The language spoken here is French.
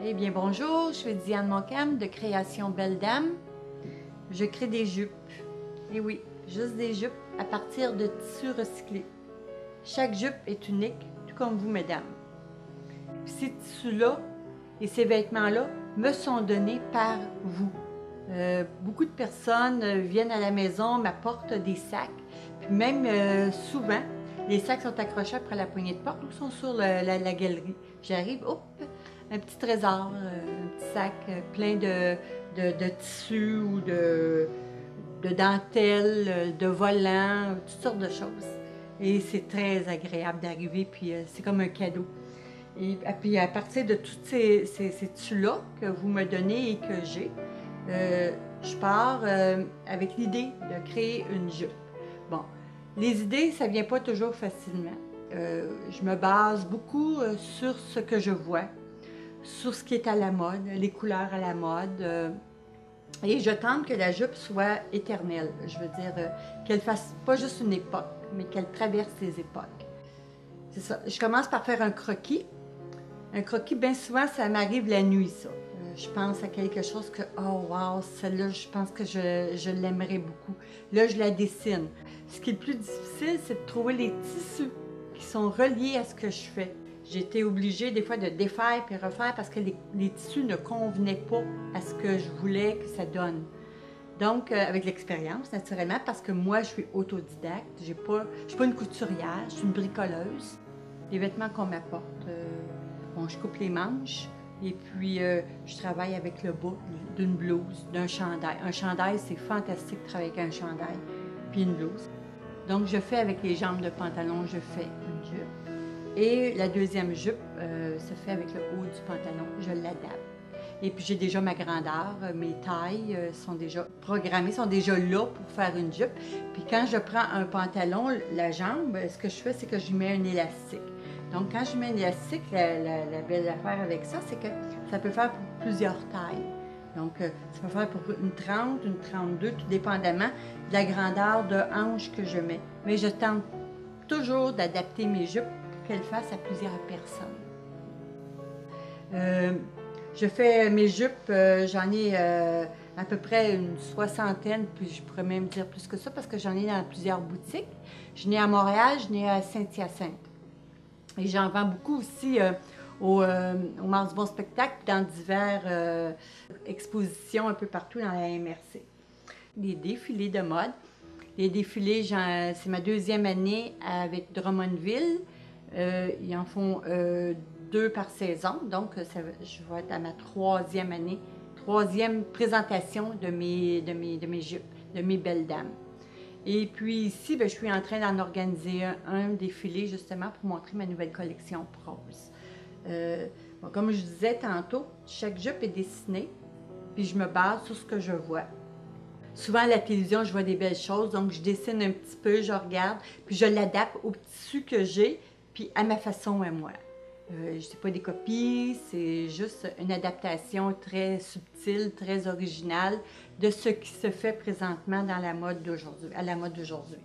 Eh bien bonjour, je suis Diane Moncam de Création Belle Dame. Je crée des jupes. Et oui, juste des jupes à partir de tissus recyclés. Chaque jupe est unique, tout comme vous, mesdames. Ces tissus-là et ces vêtements-là me sont donnés par vous. Beaucoup de personnes viennent à la maison, m'apportent des sacs, puis même souvent, les sacs sont accrochés après la poignée de porte ou sont sur la galerie. J'arrive, hop, un petit trésor, un petit sac plein de tissus ou de dentelles, de volants, toutes sortes de choses. Et c'est très agréable d'arriver, puis c'est comme un cadeau. Et puis à partir de tous ces tissus-là que vous me donnez et que j'ai, je pars avec l'idée de créer une jupe. Bon, les idées, ça ne vient pas toujours facilement. Je me base beaucoup sur ce que je vois, sur ce qui est à la mode, les couleurs à la mode. Et je tente que la jupe soit éternelle. Je veux dire, qu'elle fasse pas juste une époque, mais qu'elle traverse les époques. C'est ça. Je commence par faire un croquis. Un croquis, bien souvent, ça m'arrive la nuit, ça. Je pense à quelque chose que, oh wow, celle-là, je pense que je l'aimerais beaucoup. Là, je la dessine. Ce qui est le plus difficile, c'est de trouver les tissus qui sont reliés à ce que je fais. J'ai été obligée des fois de défaire puis refaire parce que les tissus ne convenaient pas à ce que je voulais que ça donne. Donc, avec l'expérience, naturellement, parce que moi, je suis autodidacte, je ne suis pas une couturière, je suis une bricoleuse. Les vêtements qu'on m'apporte, bon, je coupe les manches et puis je travaille avec le bas d'une blouse, d'un chandail. Un chandail, c'est fantastique de travailler avec un chandail, puis une blouse. Donc, je fais avec les jambes de pantalon, je fais une jupe. Et la deuxième jupe se fait avec le haut du pantalon, je l'adapte. Et puis j'ai déjà ma grandeur, mes tailles sont déjà programmées, sont déjà là pour faire une jupe. Puis quand je prends un pantalon, la jambe, ce que je fais, c'est que je mets un élastique. Donc quand je mets un élastique, la belle affaire avec ça, c'est que ça peut faire pour plusieurs tailles. Donc ça peut faire pour une 30, une 32, tout dépendamment de la grandeur de hanche que je mets. Mais je tente toujours d'adapter mes jupes qu'elle fasse à plusieurs personnes. Je fais mes jupes, j'en ai à peu près une soixantaine, puis je pourrais même dire plus que ça parce que j'en ai dans plusieurs boutiques. Je n'ai à Montréal, je n'ai à Saint-Hyacinthe. Et j'en vends beaucoup aussi au Mars du Bon Spectacle, dans diverses expositions un peu partout dans la MRC. Les défilés de mode. Les défilés, c'est ma deuxième année avec Drummondville. Ils en font 2 par saison, donc je vais être à ma 3e année, 3e présentation de mes jupes, de mes belles dames. Et puis ici, bien, je suis en train d'en organiser un défilé justement pour montrer ma nouvelle collection prose. Bon, comme je disais tantôt, chaque jupe est dessinée, puis je me base sur ce que je vois. Souvent à la télévision, je vois des belles choses, donc je dessine un petit peu, je regarde, puis je l'adapte au tissu que j'ai, puis à ma façon à moi. Ce n'est pas des copies, c'est juste une adaptation très subtile, très originale de ce qui se fait présentement dans la mode d'aujourd'hui, à la mode d'aujourd'hui.